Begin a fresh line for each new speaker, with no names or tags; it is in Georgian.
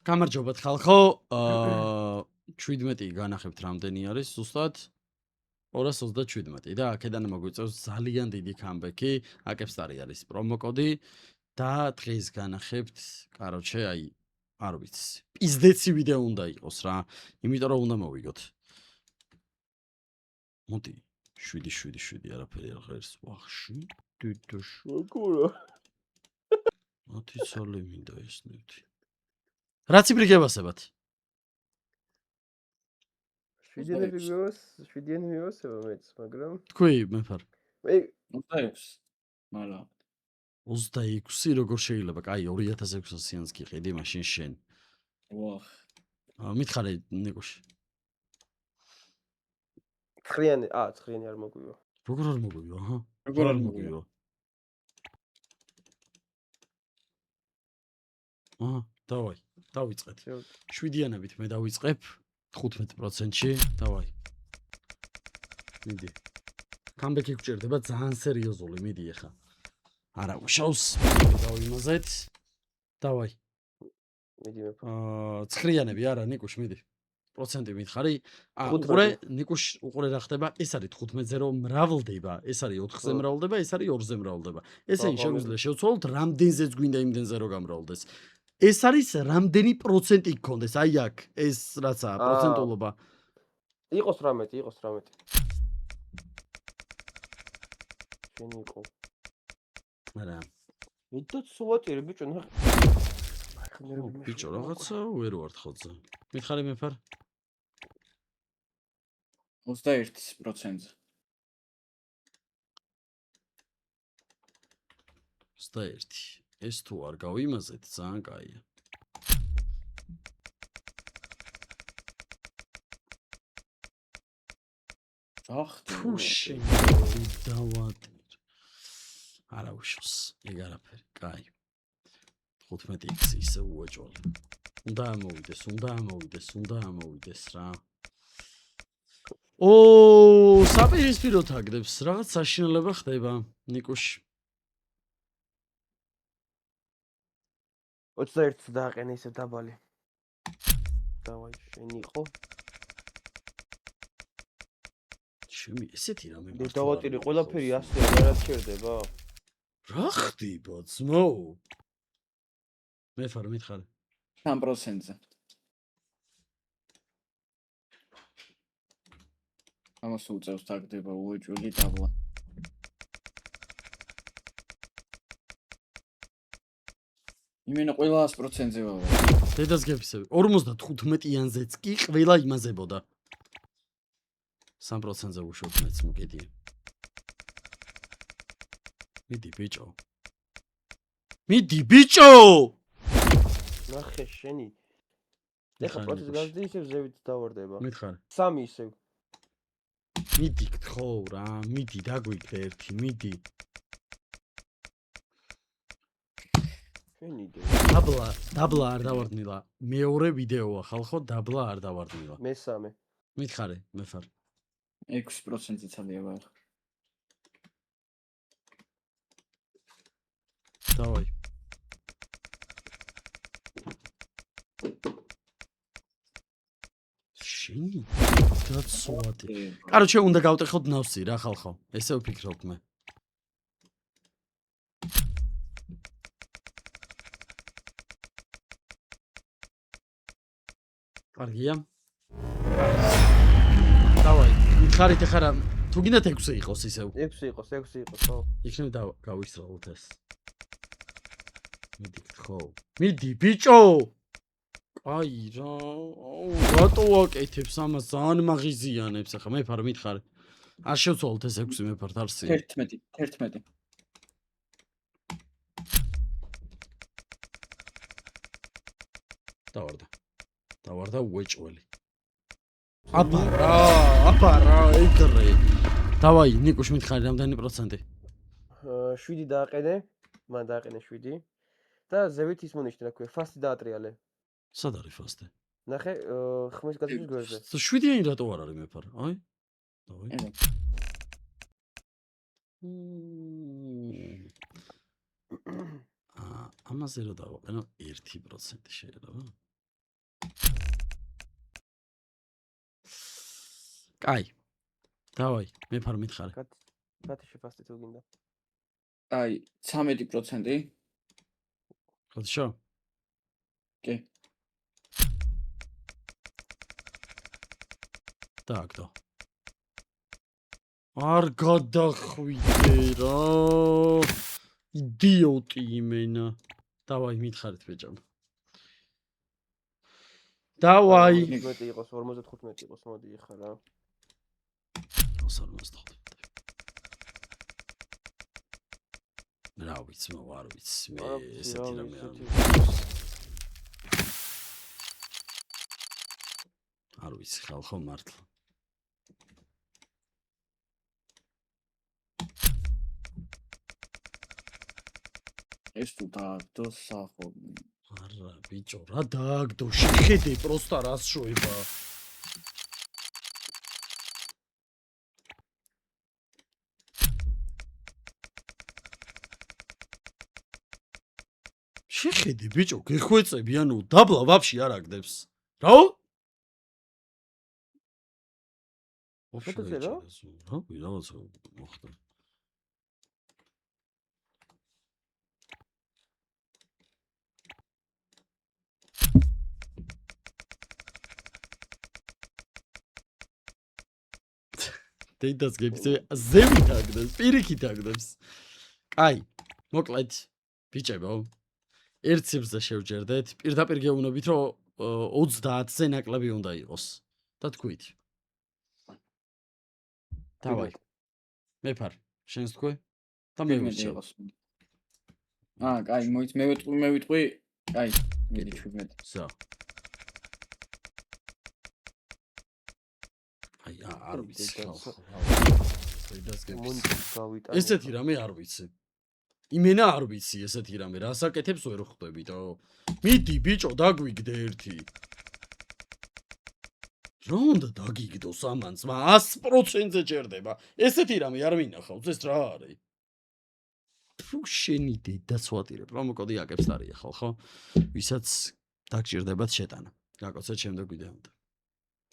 გამარჯობათ ხალხო. 17 განახებთ რამდენი არის ზუსტად 227 და აქედან მოგვიწევს ძალიან დიდი კამბექი. აკეპსტარი არის პრომოკოდი და დღეს განახებთ, კაროჩე, აი, არ ვიცი. პიზდეცი ვიდეო უნდა იყოს რა, იმიტომ რომ უნდა მოვიგოთ. მოდი, 7 არაფერი არ ღერს. ვახში, დედო შეგურა. მათი ცოლი მინდა ესნეთი. რაც იბრიგებასებად.
7 მივასება მეც, მაგრამ
თქვი მეფარ.
მე
26. მაგრამ
26 როგორ შეიძლება? კაი 2600-იანს გიყიდი მაშინ შენ.
ვახ.
მითხარე ნიკოში.
ცხრიანი არ მოგვივა.
როგორ არ მოგვივა, აჰა?
როგორ არ მოგვივა?
დავაი, დავიწყეთ. 7-იანებით მე დავიწყებ 15%-ში, დავაი. მიდი. კამბექი გჭირდება ძალიან სერიოზული, მიდი ახლა. არა უშავს, დავიმაზეთ. დავაი.
მიდი მე.
9-იანები არა, ნიკუშ, მიდი. პროცენტი მითხარი. უყურე, ნიკუშ, უყურე რა ხდება? ეს არის 15-ზე რომ მრავლდება, ეს არის 4-ზე მრავლდება, ეს არის 2-ზე მრავლდება. ესენი შეგვიძლია შევცვალოთ რამდენზეც გვინდა იმდენზე რომ გამრავლდეს. ეს არის რამდენი პროცენტი გქონდეს, აი აქ, ეს რაცაა, პროცენტულობა.
იყოს 18. შენ იყო.
არა.
მიდოთ სულატირი ბიჭო, ნახე.
ბიჭო, რაღაცა ვერ ვარ ხოძე. მითხარი მეფარ?
21%-ზე.
21. ეს თუ არ გავიმაზეთ, ძალიან კაია.
ახტი.
დავატირ. არა უშავს, ეგ არაფერი, კაი. 15x ისე უეჭვალე. უნდა ამოვიდეს რა. საპირისპიროთ აგდებს, რაღაც საშინელება ხდება, ნიკუში.
21 დააყენე ისე დაბალი. დავაი, შენ იყო.
შემი ესეთი რამე
მე დავატირი ყველაფერი 100 რა რჩერდება?
რა ხდება ძმო? მეფარ მითხარი.
3%-ზე. ამას უწევს თაგდება უეჭველი დაბლა. იმენა ყველა 100%-ზე ვარ.
დედას გეფისები. 55-იანზეც კი ყველა იმაზებოდა. 3%-ზე უშოთ მეც მოკიდი. მიდი ბიჭო!
ნახე შენი. ეხა პროცესი გაზდი ისევ ზევით დავარდება.
მითხარი.
3 ისევ.
მიდი გთხო რა, მიდი დაგვიგდე ერთი, მიდი.
შენიდე.
დაბლა არ დავარდნილა. მეორე ვიდეოა ხალხო, დაბლა არ დავარდნილა.
მესამე.
მითხარი, მეფარ.
6%-ზე ცალია ვარ.
დავაი. შენი დაცვადი. კაროჩე უნდა გავტეხოთ ნავსი რა ხალხო. ესე ვფიქრობ მე. კარგია. დავაი. მითხარით ახლა თუ გინდათ 6 იყოს ისევ.
6 იყოს, ხო.
იქნებ გავისროლოთ ეს. მიდი ხო. მიდი ბიჭო! აი რა, რატო ვაკეთებს ამას? ძალიან მაღიზიანებს ახლა მეფარ მითხარი. არ შევცვალოთ ეს 6 მეფართ არსია.
11.
დავარდა უეჭველი. აბარა, ეგრე. დავაი, ნიკუშ მითხარი რამდენი პროცენტი?
7 დააყენე, მან დააყენე 7 და ზევით ის მონიშნე რა ქვია, ფასტი დაატრიალე.
სად არის ფასტი?
ნახე, ხმის გაზრის გვერდზე.
7-იანი რატო არ არის მეფარ? აი. დავაი. ამაზე რა დავაყენო 1% შეიძლება. კაი. დავაი, მე ფარ მითხარი.
გათიშე ფასტი თუ გინდა.
აი 13%.
გათიშო?
კი.
დააგდო. არ გადახვიდე რა. იდიოტი იმენა. დავაი მითხარით ბეჭამ. დავაი.
15 იყოს, 55 იყოს, მოდი ეხა რა.
55. რა ვიცი, არ ვიცი, მე ესეთი რამე არ ვიცი, ხალხო მართლა.
ეს თუ დააგდო სახო.
არა, ბიჭო, რა დააგდო, შეხედე პროსტა რას შოება. შეხედე ბიჭო, გეხვეწები, ანუ დაბლა ვაფშე არ აგდებს. რა?
შეთუცე რა?
რა, ვიღაცა მოხდა. დედას გეფიცე ზევით აგდებს, პირიქით აგდებს. კაი, მოკლედ, ბიჭებო. ერთ ციფრზე შევჯერდეთ. პირდაპირ გეუბნებით, რომ 30-ზე ნაკლები უნდა იყოს. და თქვით. დავაი. მე ფარ, შენს თქვი? და მე ვირჩევ.
კაი, მოიც მე ვიტყვი. კაი, მიდი 17.
ზა. აი, არ ვიცი ხალხო. დედას გეფიცე. ესეთი რამე არ ვიცი. იმენა არ ვიცი ესეთი რამე, რასაკეთებს ვერ ხვდებიდო. მიდი ბიჭო, დაგვიგდე ერთი. რა უნდა დაგიგდოს ამანს? 100%-ზე ჭერდება. ესეთი რამე არ მინახავს, ეს რა არის? თუ შენი დედა სვატირებ, პრომოკოდი აკებს არის ახალ, ხო? ვისაც დაგჭირდებათ შეტანა. გაკოცეთ შემდეგ ვიდეომდე.